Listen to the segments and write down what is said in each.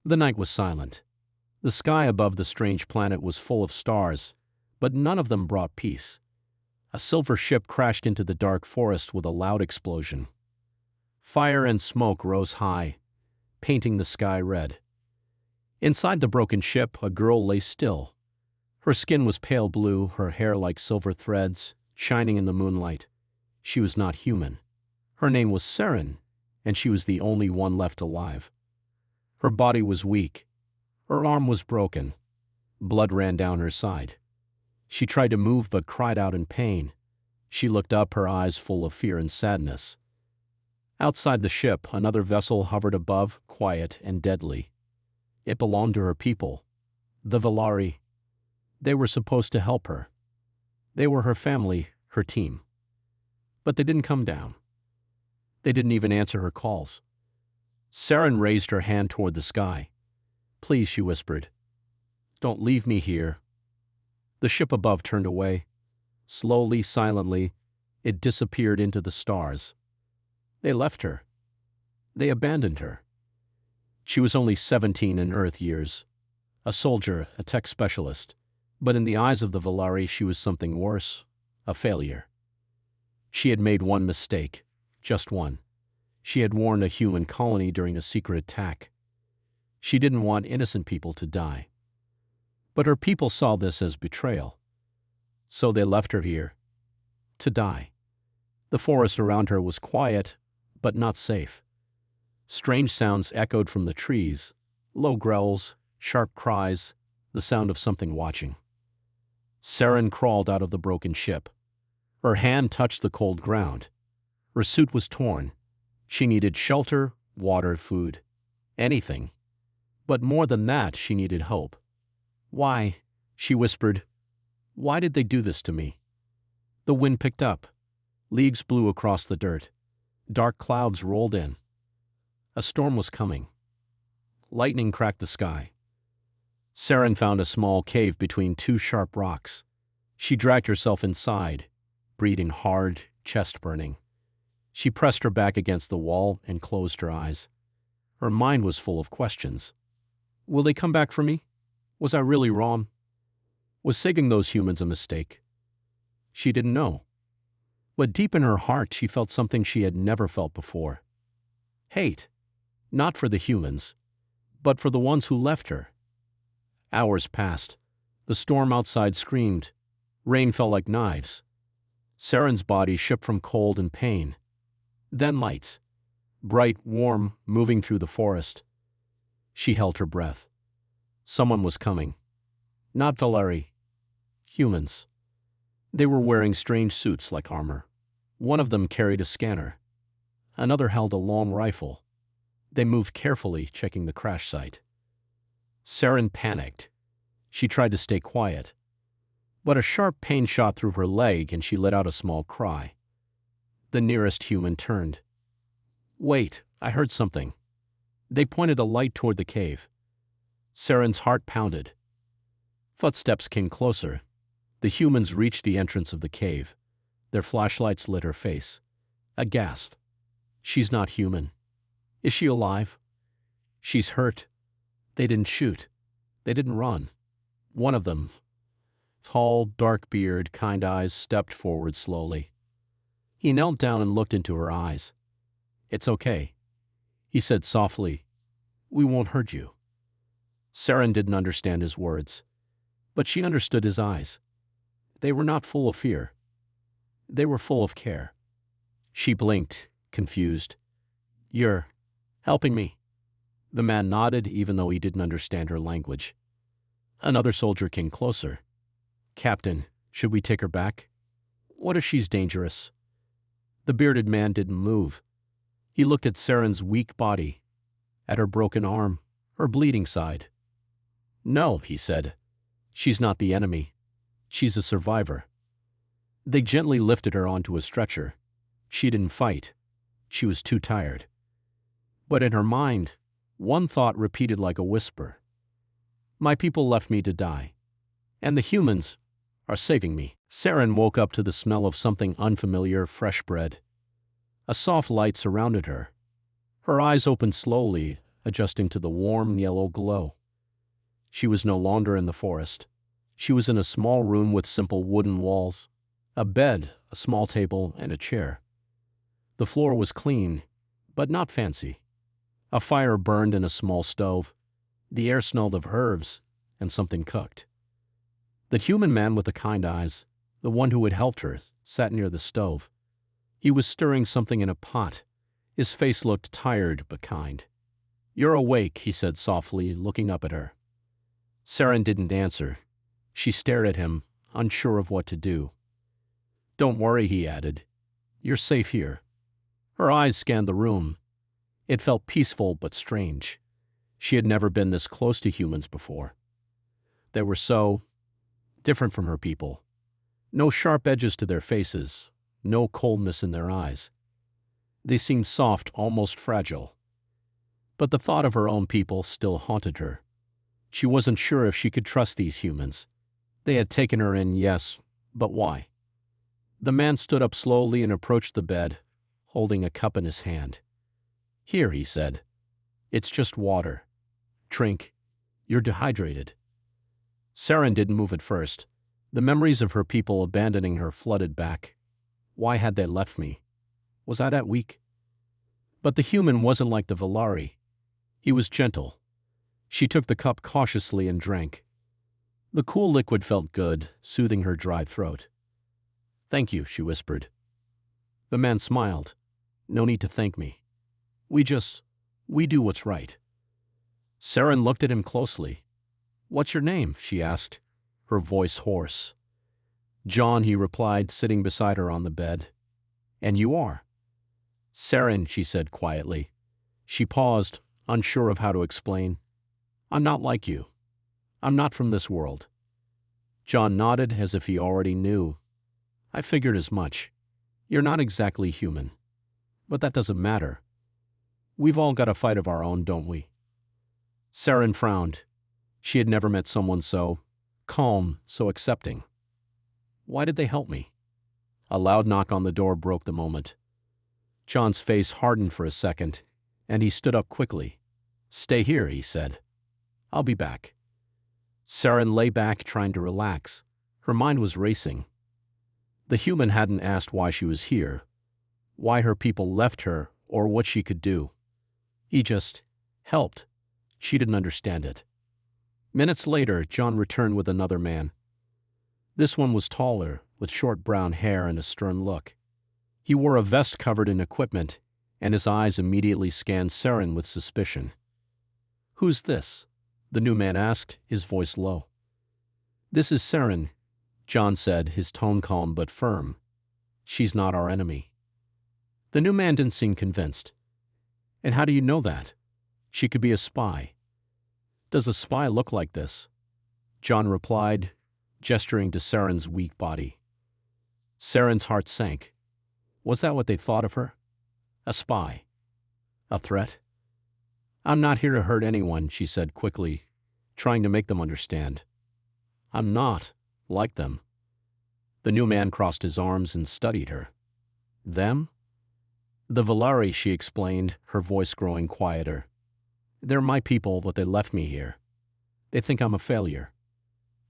The night was silent. The sky above the strange planet was full of stars, but none of them brought peace. A silver ship crashed into the dark forest with a loud explosion. Fire and smoke rose high, painting the sky red. Inside the broken ship, a girl lay still. Her skin was pale blue, her hair like silver threads, shining in the moonlight. She was not human. Her name was Saren, and she was the only one left alive. Her body was weak. Her arm was broken. Blood ran down her side. She tried to move but cried out in pain. She looked up, her eyes full of fear and sadness. Outside the ship, another vessel hovered above, quiet and deadly. It belonged to her people, the Valari. They were supposed to help her. They were her family, her team. But they didn't come down. They didn't even answer her calls. Saren raised her hand toward the sky. "Please," she whispered. "Don't leave me here." The ship above turned away. Slowly, silently, it disappeared into the stars. They left her. They abandoned her. She was only 17 in Earth years, a soldier, a tech specialist, but in the eyes of the Valari she was something worse, a failure. She had made one mistake, just one. She had warned a human colony during a secret attack. She didn't want innocent people to die. But her people saw this as betrayal. So they left her here, to die. The forest around her was quiet, but not safe. Strange sounds echoed from the trees, low growls, sharp cries, the sound of something watching. Saren crawled out of the broken ship. Her hand touched the cold ground. Her suit was torn. She needed shelter, water, food, anything. But more than that, she needed hope. "Why?" she whispered. "Why did they do this to me?" The wind picked up. Leaves blew across the dirt. Dark clouds rolled in. A storm was coming. Lightning cracked the sky. Saren found a small cave between two sharp rocks. She dragged herself inside, breathing hard, chest burning. She pressed her back against the wall and closed her eyes. Her mind was full of questions. Will they come back for me? Was I really wrong? Was saving those humans a mistake? She didn't know. But deep in her heart, she felt something she had never felt before. Hate. Not for the humans, but for the ones who left her. Hours passed. The storm outside screamed. Rain fell like knives. Saren's body shook from cold and pain. Then lights. Bright, warm, moving through the forest. She held her breath. Someone was coming. Not Valari. Humans. They were wearing strange suits like armor. One of them carried a scanner. Another held a long rifle. They moved carefully, checking the crash site. Saren panicked. She tried to stay quiet. But a sharp pain shot through her leg and she let out a small cry. The nearest human turned. "Wait, I heard something." They pointed a light toward the cave. Saren's heart pounded. Footsteps came closer. The humans reached the entrance of the cave. Their flashlights lit her face. A gasp. She's not human. Is she alive? She's hurt. They didn't shoot. They didn't run. One of them, tall, dark beard, kind eyes, stepped forward slowly. He knelt down and looked into her eyes. "It's okay," he said softly. "We won't hurt you." Saren didn't understand his words, but she understood his eyes. They were not full of fear. They were full of care. She blinked, confused. "You're helping me." The man nodded even though he didn't understand her language. Another soldier came closer. "Captain, should we take her back? What if she's dangerous?" The bearded man didn't move. He looked at Saren's weak body, at her broken arm, her bleeding side. "No," he said. "She's not the enemy. She's a survivor." They gently lifted her onto a stretcher. She didn't fight. She was too tired. But in her mind, one thought repeated like a whisper. "My people left me to die, and the humans are saving me." Saren woke up to the smell of something unfamiliar, fresh bread. A soft light surrounded her. Her eyes opened slowly, adjusting to the warm yellow glow. She was no longer in the forest. She was in a small room with simple wooden walls, a bed, a small table, and a chair. The floor was clean, but not fancy. A fire burned in a small stove. The air smelled of herbs and something cooked. The human man with the kind eyes, the one who had helped her, sat near the stove. He was stirring something in a pot. His face looked tired but kind. "You're awake," he said softly, looking up at her. Saren didn't answer. She stared at him, unsure of what to do. "Don't worry," he added. "You're safe here." Her eyes scanned the room. It felt peaceful but strange. She had never been this close to humans before. They were so different from her people. No sharp edges to their faces, no coldness in their eyes. They seemed soft, almost fragile. But the thought of her own people still haunted her. She wasn't sure if she could trust these humans. They had taken her in, yes, but why? The man stood up slowly and approached the bed, holding a cup in his hand. "Here," he said. "It's just water. Drink. You're dehydrated." Saren didn't move at first. The memories of her people abandoning her flooded back. Why had they left me? Was I that weak? But the human wasn't like the Valari. He was gentle. She took the cup cautiously and drank. The cool liquid felt good, soothing her dry throat. "Thank you," she whispered. The man smiled. "No need to thank me. We do what's right." Saren looked at him closely. "What's your name?" she asked, her voice hoarse. "John," he replied, sitting beside her on the bed. "And you are?" "Saren," she said quietly. She paused, unsure of how to explain. "I'm not like you. I'm not from this world." John nodded as if he already knew. "I figured as much. You're not exactly human. But that doesn't matter. We've all got a fight of our own, don't we?" Saren frowned. She had never met someone so calm, so accepting. "Why did they help me?" A loud knock on the door broke the moment. John's face hardened for a second, and he stood up quickly. "Stay here," he said. "I'll be back." Saren lay back, trying to relax. Her mind was racing. The human hadn't asked why she was here, why her people left her, or what she could do. He just helped. She didn't understand it. Minutes later, John returned with another man. This one was taller, with short brown hair and a stern look. He wore a vest covered in equipment, and his eyes immediately scanned Saren with suspicion. "Who's this?" the new man asked, his voice low. "This is Saren," John said, his tone calm but firm. "She's not our enemy." The new man didn't seem convinced. "And how do you know that? She could be a spy." "Does a spy look like this?" John replied, gesturing to Saren's weak body. Saren's heart sank. Was that what they thought of her? A spy? A threat? "I'm not here to hurt anyone," she said quickly, trying to make them understand. "I'm not like them." The new man crossed his arms and studied her. "Them?" "The Valari," she explained, her voice growing quieter. "They're my people, but they left me here. They think I'm a failure."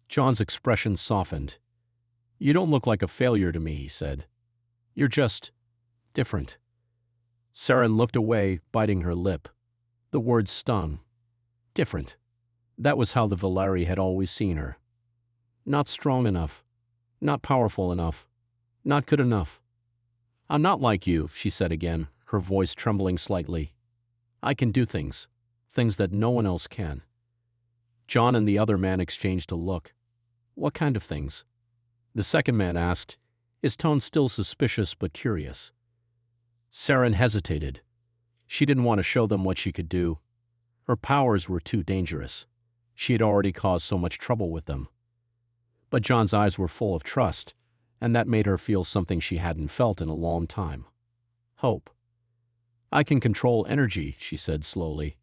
John's expression softened. "You don't look like a failure to me," he said. "You're just different." Saren looked away, biting her lip. The words stung. Different. That was how the Valari had always seen her. Not strong enough. Not powerful enough. Not good enough. "I'm not like you," she said again, her voice trembling slightly. "I can do things that no one else can." John and the other man exchanged a look. "What kind of things?" The second man asked, his tone still suspicious but curious. Saren hesitated. She didn't want to show them what she could do. Her powers were too dangerous. She had already caused so much trouble with them. But John's eyes were full of trust, and that made her feel something she hadn't felt in a long time. Hope. "I can control energy," she said slowly.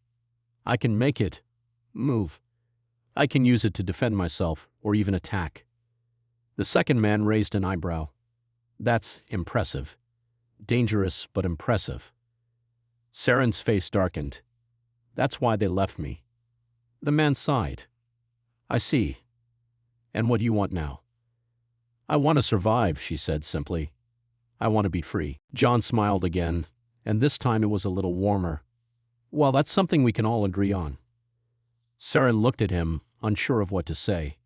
"I can make it move. I can use it to defend myself or even attack." The second man raised an eyebrow. "That's impressive. Dangerous but impressive." Saren's face darkened. That's why they left me." The man sighed. "I see. And what do you want now?" "I want to survive," she said simply. "I want to be free." John smiled again, and this time it was a little warmer. "Well, that's something we can all agree on." Saren looked at him, unsure of what to say.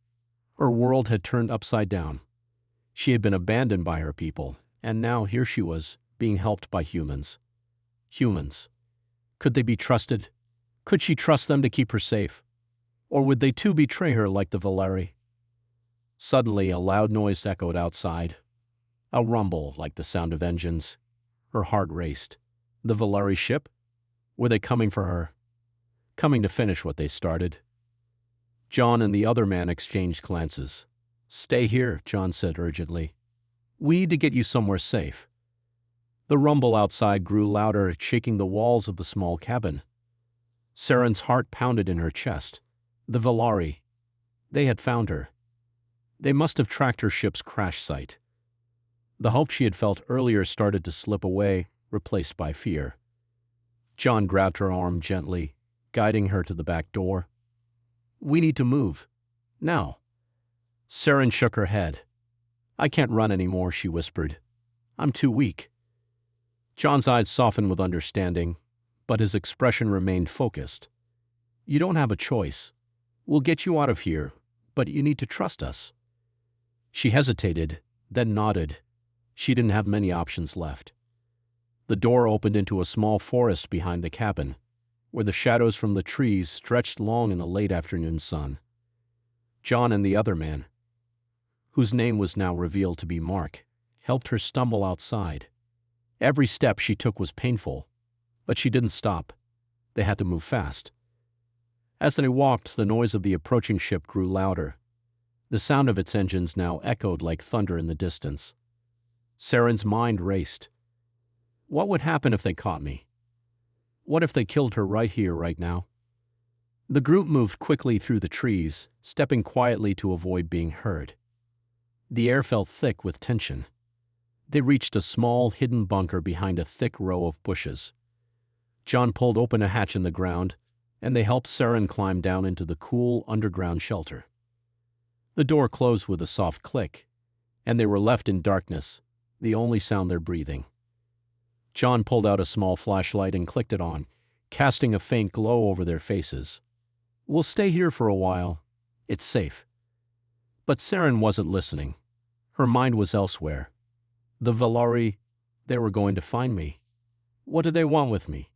Her world had turned upside down. She had been abandoned by her people, and now here she was, being helped by humans. Humans. Could they be trusted? Could she trust them to keep her safe? Or would they too betray her like the Valeri? Suddenly, a loud noise echoed outside. A rumble like the sound of engines. Her heart raced. The Valeri ship? Were they coming for her? Coming to finish what they started? John and the other man exchanged glances. "Stay here," John said urgently. "We need to get you somewhere safe." The rumble outside grew louder, shaking the walls of the small cabin. Saren's heart pounded in her chest. The Valeri. They had found her. They must have tracked her ship's crash site. The hope she had felt earlier started to slip away, replaced by fear. John grabbed her arm gently, guiding her to the back door. "We need to move. Now." Saren shook her head. "I can't run anymore," she whispered. "I'm too weak." John's eyes softened with understanding, but his expression remained focused. "You don't have a choice. We'll get you out of here, but you need to trust us." She hesitated, then nodded. She didn't have many options left. The door opened into a small forest behind the cabin, where the shadows from the trees stretched long in the late afternoon sun. John and the other man, whose name was now revealed to be Mark, helped her stumble outside. Every step she took was painful, but she didn't stop. They had to move fast. As they walked, the noise of the approaching ship grew louder. The sound of its engines now echoed like thunder in the distance. Saren's mind raced. What would happen if they caught me? What if they killed her right here, right now? The group moved quickly through the trees, stepping quietly to avoid being heard. The air felt thick with tension. They reached a small, hidden bunker behind a thick row of bushes. John pulled open a hatch in the ground, and they helped Saren climb down into the cool, underground shelter. The door closed with a soft click, and they were left in darkness, the only sound their breathing. John pulled out a small flashlight and clicked it on, casting a faint glow over their faces. "We'll stay here for a while. It's safe." But Saren wasn't listening. Her mind was elsewhere. The Valeri, they were going to find me. What do they want with me?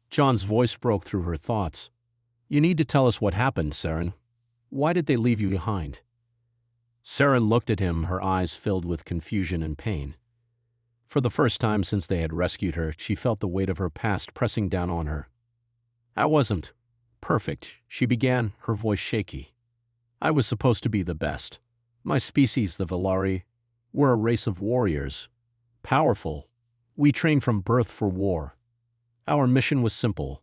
John's voice broke through her thoughts. "You need to tell us what happened, Saren. Why did they leave you behind?" Saren looked at him, her eyes filled with confusion and pain. For the first time since they had rescued her, she felt the weight of her past pressing down on her. "I wasn't perfect," she began, her voice shaky. "I was supposed to be the best. My species, the Valeri, were a race of warriors. Powerful. We trained from birth for war. Our mission was simple: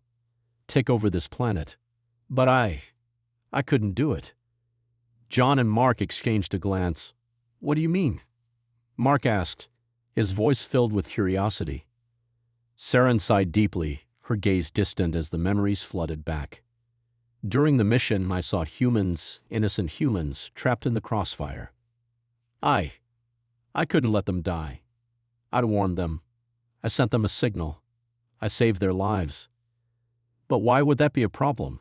take over this planet. But I couldn't do it." John and Mark exchanged a glance. "What do you mean?" Mark asked, his voice filled with curiosity. Saren sighed deeply, her gaze distant as the memories flooded back. "During the mission, I saw humans, innocent humans, trapped in the crossfire. I couldn't let them die. I'd warned them. I sent them a signal. I saved their lives." "But why would that be a problem?"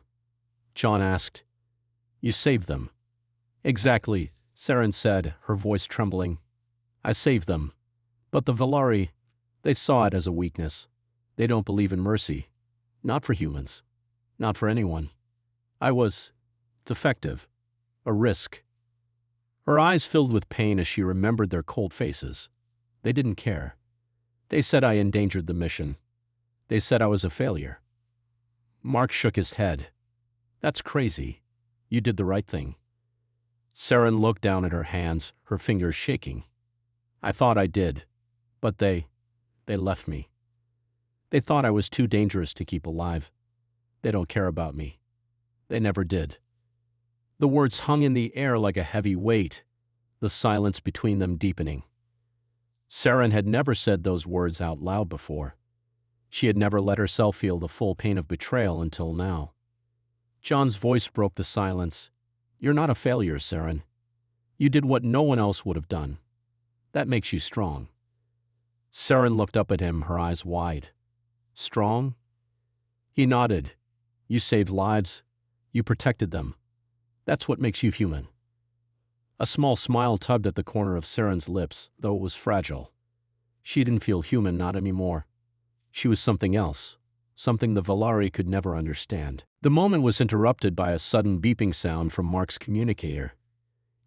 John asked. "You saved them." "Exactly," Saren said, her voice trembling. "I saved them. But the Valeri, they saw it as a weakness. They don't believe in mercy. Not for humans. Not for anyone. I was defective. A risk." Her eyes filled with pain as she remembered their cold faces. They didn't care. They said I endangered the mission. They said I was a failure. Mark shook his head. "That's crazy. You did the right thing." Saren looked down at her hands, her fingers shaking. "I thought I did. But they left me. They thought I was too dangerous to keep alive. They don't care about me. They never did." The words hung in the air like a heavy weight, the silence between them deepening. Saren had never said those words out loud before. She had never let herself feel the full pain of betrayal until now. John's voice broke the silence. "You're not a failure, Saren. You did what no one else would have done. That makes you strong." Saren looked up at him, her eyes wide. "Strong?" He nodded. "You saved lives. You protected them. That's what makes you human." A small smile tugged at the corner of Saren's lips, though it was fragile. She didn't feel human, not anymore. She was something else, something the Valari could never understand. The moment was interrupted by a sudden beeping sound from Mark's communicator.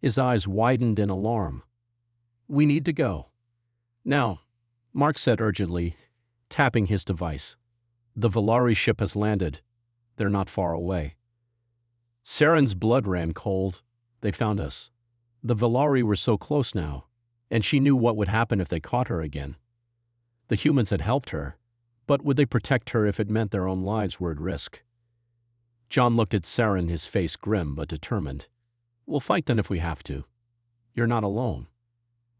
His eyes widened in alarm. "We need to go." "Now," Mark said urgently, tapping his device. "The Valari ship has landed. They're not far away." Saren's blood ran cold. They found us. The Valari were so close now, and she knew what would happen if they caught her again. The humans had helped her, but would they protect her if it meant their own lives were at risk? John looked at Saren, his face grim but determined. "We'll fight then if we have to. You're not alone."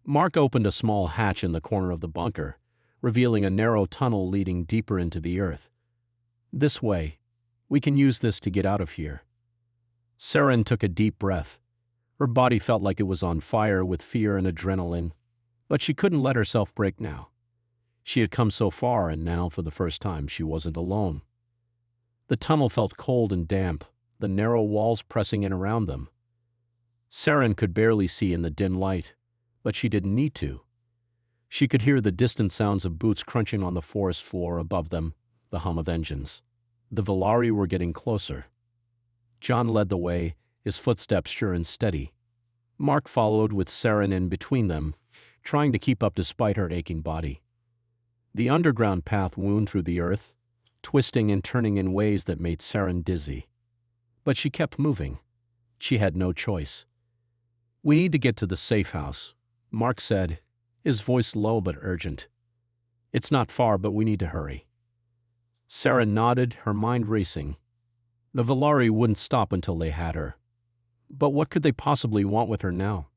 Mark opened a small hatch in the corner of the bunker, revealing a narrow tunnel leading deeper into the earth. "This way. We can use this to get out of here." Saren took a deep breath. Her body felt like it was on fire with fear and adrenaline, but she couldn't let herself break now. She had come so far, and now, for the first time, she wasn't alone. The tunnel felt cold and damp, the narrow walls pressing in around them. Saren could barely see in the dim light, but she didn't need to. She could hear the distant sounds of boots crunching on the forest floor above them, the hum of engines. The Valari were getting closer. John led the way, his footsteps sure and steady. Mark followed with Saren in between them, trying to keep up despite her aching body. The underground path wound through the earth, twisting and turning in ways that made Saren dizzy. But she kept moving. She had no choice. "We need to get to the safe house," Mark said, his voice low but urgent. "It's not far, but we need to hurry." Saren nodded, her mind racing. The Valari wouldn't stop until they had her. But what could they possibly want with her now?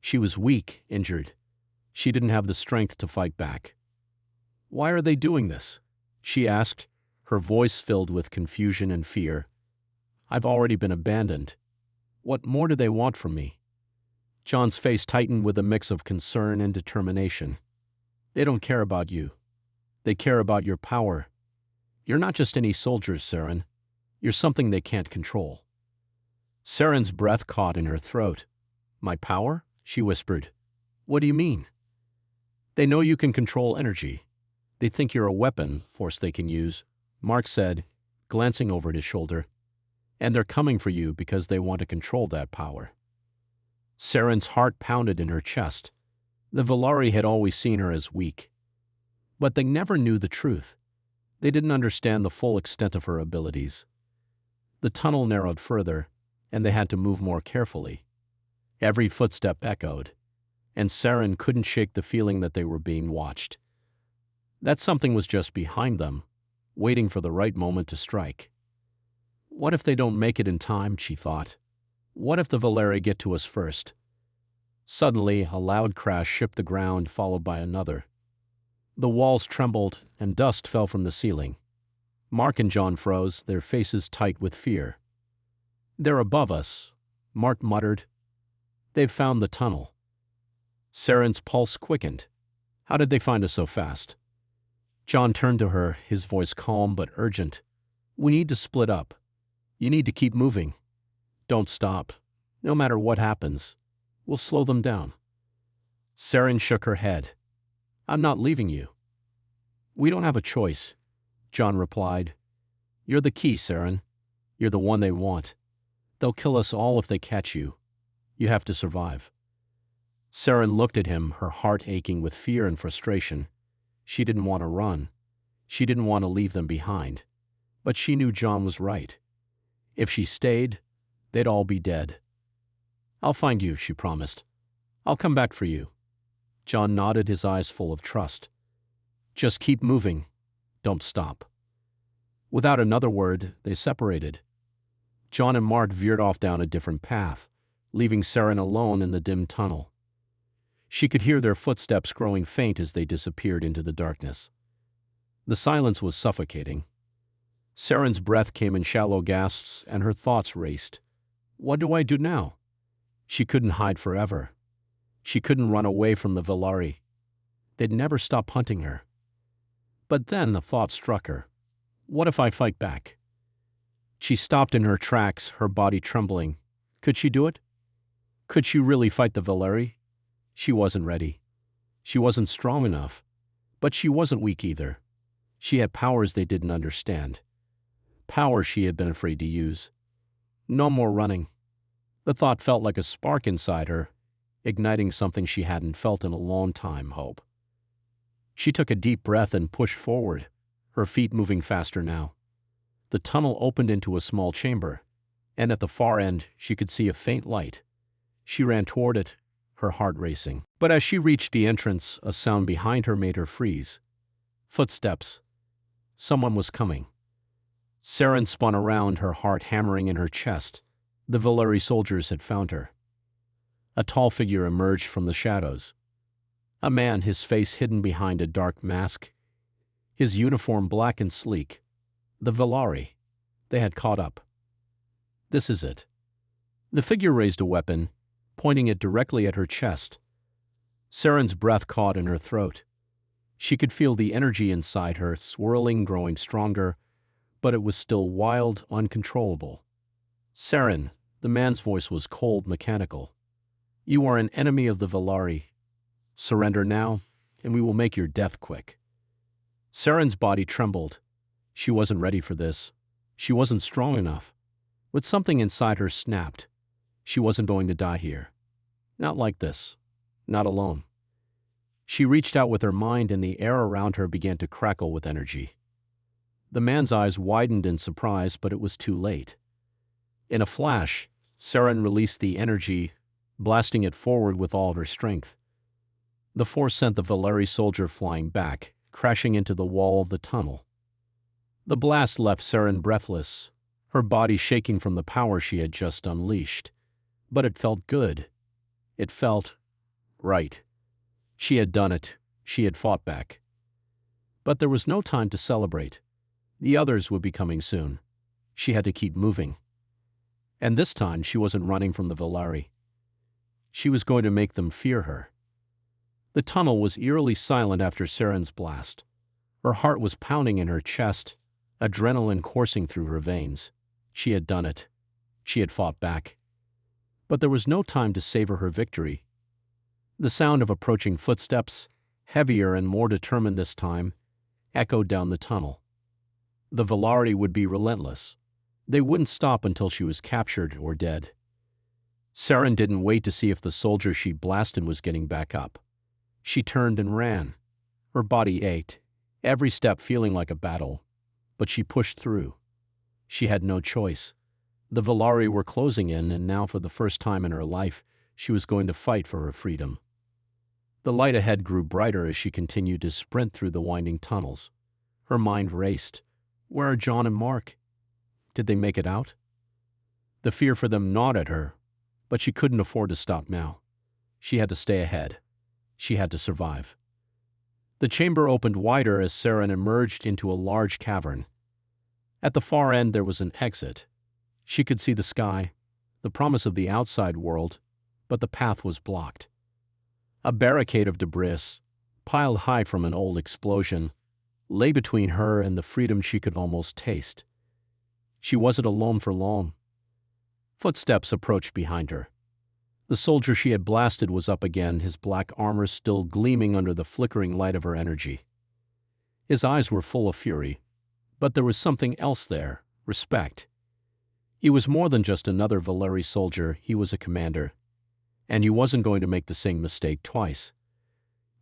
She was weak, injured. She didn't have the strength to fight back. "Why are they doing this?" she asked, her voice filled with confusion and fear. "I've already been abandoned. What more do they want from me?" John's face tightened with a mix of concern and determination. "They don't care about you. They care about your power. You're not just any soldiers, Saren. You're something they can't control." Saren's breath caught in her throat. "My power?" she whispered. "What do you mean?" "They know you can control energy. They think you're a weapon, force they can use," Mark said, glancing over his shoulder. "And they're coming for you because they want to control that power." Saren's heart pounded in her chest. The Valari had always seen her as weak. But they never knew the truth. They didn't understand the full extent of her abilities. The tunnel narrowed further, and they had to move more carefully. Every footstep echoed, and Saren couldn't shake the feeling that they were being watched. That something was just behind them, waiting for the right moment to strike. "What if they don't make it in time?" she thought. "What if the Valari get to us first?" Suddenly, a loud crash shook the ground, followed by another. The walls trembled, and dust fell from the ceiling. Mark and John froze, their faces tight with fear. "They're above us," Mark muttered. "They've found the tunnel." Saren's pulse quickened. "How did they find us so fast?" John turned to her, his voice calm but urgent. "We need to split up. You need to keep moving. Don't stop. No matter what happens, we'll slow them down." Saren shook her head. "I'm not leaving you." "We don't have a choice," John replied. "You're the key, Saren. You're the one they want. They'll kill us all if they catch you. You have to survive." Saren looked at him, her heart aching with fear and frustration. She didn't want to run. She didn't want to leave them behind. But she knew John was right. If she stayed, they'd all be dead. "I'll find you," she promised. "I'll come back for you." John nodded, his eyes full of trust. "Just keep moving. Don't stop." Without another word, they separated. John and Mark veered off down a different path, leaving Saren alone in the dim tunnel. She could hear their footsteps growing faint as they disappeared into the darkness. The silence was suffocating. Saren's breath came in shallow gasps and her thoughts raced. What do I do now? She couldn't hide forever. She couldn't run away from the Velari. They'd never stop hunting her. But then the thought struck her. What if I fight back? She stopped in her tracks, her body trembling. Could she do it? Could she really fight the Velari? She wasn't ready. She wasn't strong enough. But she wasn't weak either. She had powers they didn't understand. Powers she had been afraid to use. No more running. The thought felt like a spark inside her, igniting something she hadn't felt in a long time, hope. She took a deep breath and pushed forward, her feet moving faster now. The tunnel opened into a small chamber, and at the far end she could see a faint light. She ran toward it, her heart racing. But as she reached the entrance, a sound behind her made her freeze. Footsteps. Someone was coming. Saren spun around, her heart hammering in her chest. The Velari soldiers had found her. A tall figure emerged from the shadows. A man, his face hidden behind a dark mask. His uniform black and sleek. The Velari. They had caught up. This is it. The figure raised a weapon, pointing it directly at her chest. Saren's breath caught in her throat. She could feel the energy inside her, swirling, growing stronger, but it was still wild, uncontrollable. Saren, the man's voice was cold, mechanical. You are an enemy of the Velari. Surrender now, and we will make your death quick. Saren's body trembled. She wasn't ready for this. She wasn't strong enough. But something inside her snapped. She wasn't going to die here. Not like this. Not alone. She reached out with her mind, and the air around her began to crackle with energy. The man's eyes widened in surprise, but it was too late. In a flash, Saren released the energy, blasting it forward with all of her strength. The force sent the Velari soldier flying back, crashing into the wall of the tunnel. The blast left Saren breathless, her body shaking from the power she had just unleashed. But it felt good. It felt right. She had done it. She had fought back. But there was no time to celebrate. The others would be coming soon. She had to keep moving. And this time she wasn't running from the Velari. She was going to make them fear her. The tunnel was eerily silent after Saren's blast. Her heart was pounding in her chest, adrenaline coursing through her veins. She had done it. She had fought back. But there was no time to savor her victory. The sound of approaching footsteps, heavier and more determined this time, echoed down the tunnel. The Velari would be relentless. They wouldn't stop until she was captured or dead. Saren didn't wait to see if the soldier she blasted was getting back up. She turned and ran. Her body ached, every step feeling like a battle. But she pushed through. She had no choice. The Velari were closing in, and now for the first time in her life, she was going to fight for her freedom. The light ahead grew brighter as she continued to sprint through the winding tunnels. Her mind raced. Where are John and Mark? Did they make it out? The fear for them gnawed at her, but she couldn't afford to stop now. She had to stay ahead. She had to survive. The chamber opened wider as Saren emerged into a large cavern. At the far end there was an exit. She could see the sky, the promise of the outside world, but the path was blocked. A barricade of debris, piled high from an old explosion, lay between her and the freedom she could almost taste. She wasn't alone for long. Footsteps approached behind her. The soldier she had blasted was up again, his black armor still gleaming under the flickering light of her energy. His eyes were full of fury, but there was something else there, respect. He was more than just another Velari soldier, he was a commander. And he wasn't going to make the same mistake twice.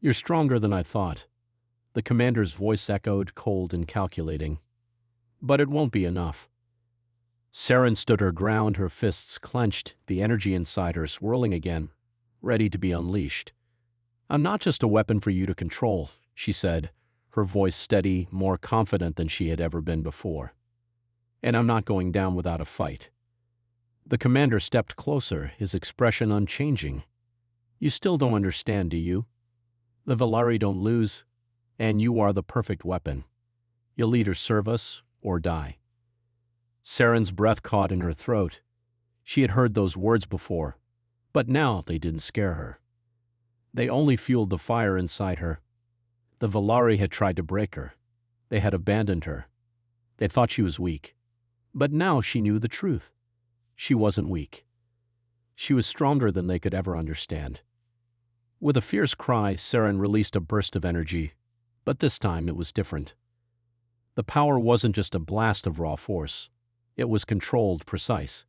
You're stronger than I thought. The commander's voice echoed, cold and calculating. But it won't be enough. Saren stood her ground, her fists clenched, the energy inside her swirling again, ready to be unleashed. I'm not just a weapon for you to control, she said, her voice steady, more confident than she had ever been before. And I'm not going down without a fight. The commander stepped closer, his expression unchanging. You still don't understand, do you? The Velari don't lose, and you are the perfect weapon. You'll either serve us or die. Saren's breath caught in her throat. She had heard those words before, but now they didn't scare her. They only fueled the fire inside her. The Valari had tried to break her. They had abandoned her. They thought she was weak. But now she knew the truth. She wasn't weak. She was stronger than they could ever understand. With a fierce cry, Saren released a burst of energy, but this time it was different. The power wasn't just a blast of raw force. It was controlled, precise.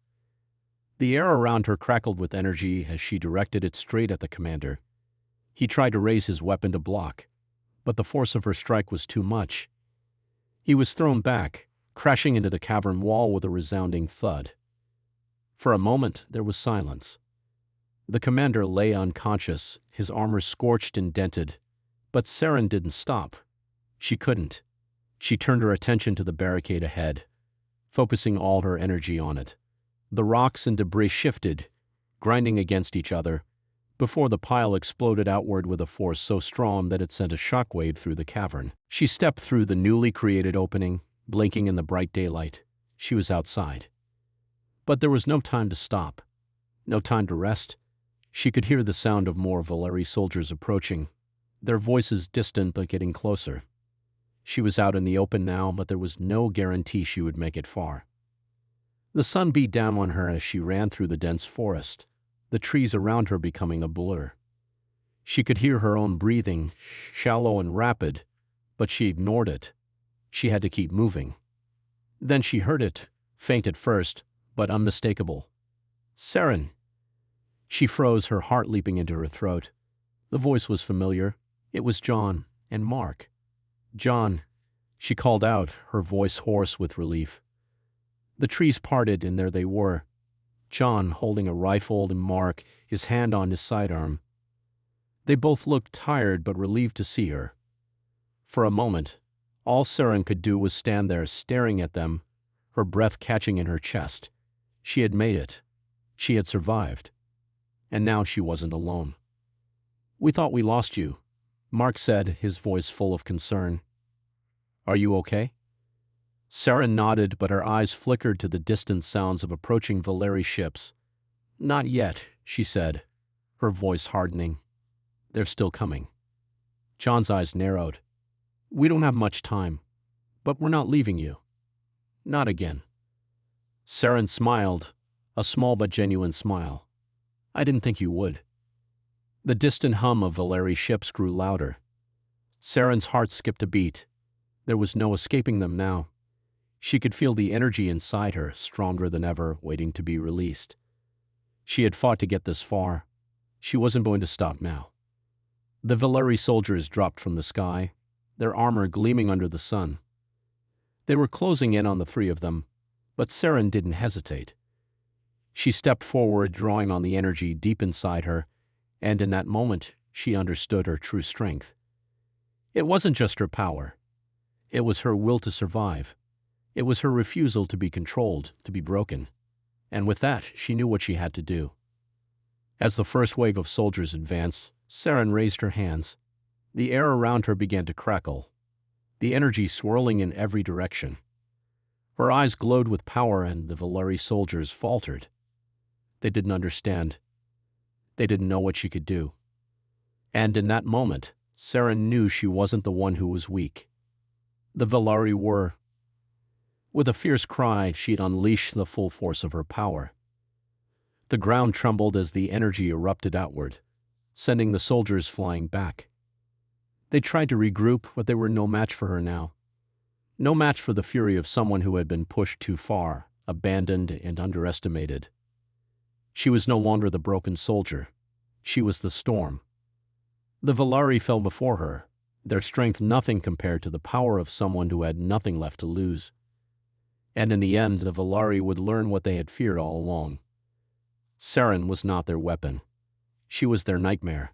The air around her crackled with energy as she directed it straight at the commander. He tried to raise his weapon to block, but the force of her strike was too much. He was thrown back, crashing into the cavern wall with a resounding thud. For a moment, there was silence. The commander lay unconscious, his armor scorched and dented. But Saren didn't stop. She couldn't. She turned her attention to the barricade ahead, focusing all her energy on it. The rocks and debris shifted, grinding against each other, before the pile exploded outward with a force so strong that it sent a shockwave through the cavern. She stepped through the newly created opening, blinking in the bright daylight. She was outside. But there was no time to stop, no time to rest. She could hear the sound of more Valari soldiers approaching, their voices distant but getting closer. She was out in the open now, but there was no guarantee she would make it far. The sun beat down on her as she ran through the dense forest, the trees around her becoming a blur. She could hear her own breathing, shallow and rapid, but she ignored it. She had to keep moving. Then she heard it, faint at first, but unmistakable. Saren! She froze, her heart leaping into her throat. The voice was familiar. It was John and Mark. John, she called out, her voice hoarse with relief. The trees parted, and there they were. John holding a rifle and Mark, his hand on his sidearm. They both looked tired but relieved to see her. For a moment, all Saren could do was stand there staring at them, her breath catching in her chest. She had made it. She had survived. And now she wasn't alone. "We thought we lost you," Mark said, his voice full of concern. "Are you okay?" Saren nodded, but her eyes flickered to the distant sounds of approaching Valari ships. "Not yet," she said, her voice hardening. "They're still coming." John's eyes narrowed. "We don't have much time, but we're not leaving you. Not again." Saren smiled, a small but genuine smile. "I didn't think you would." The distant hum of Valari ships grew louder. Saren's heart skipped a beat. There was no escaping them now. She could feel the energy inside her, stronger than ever, waiting to be released. She had fought to get this far. She wasn't going to stop now. The Valari soldiers dropped from the sky, their armor gleaming under the sun. They were closing in on the three of them, but Saren didn't hesitate. She stepped forward, drawing on the energy deep inside her, and in that moment, she understood her true strength. It wasn't just her power. It was her will to survive. It was her refusal to be controlled, to be broken. And with that, she knew what she had to do. As the first wave of soldiers advanced, Saren raised her hands. The air around her began to crackle, the energy swirling in every direction. Her eyes glowed with power, and the Valari soldiers faltered. They didn't understand. They didn't know what she could do. And in that moment, Saren knew she wasn't the one who was weak. The Valari were. With a fierce cry, she'd unleashed the full force of her power. The ground trembled as the energy erupted outward, sending the soldiers flying back. They tried to regroup, but they were no match for her now. No match for the fury of someone who had been pushed too far, abandoned and underestimated. She was no longer the broken soldier. She was the storm. The Valari fell before her, their strength nothing compared to the power of someone who had nothing left to lose. And in the end, the Valari would learn what they had feared all along. Saren was not their weapon. She was their nightmare.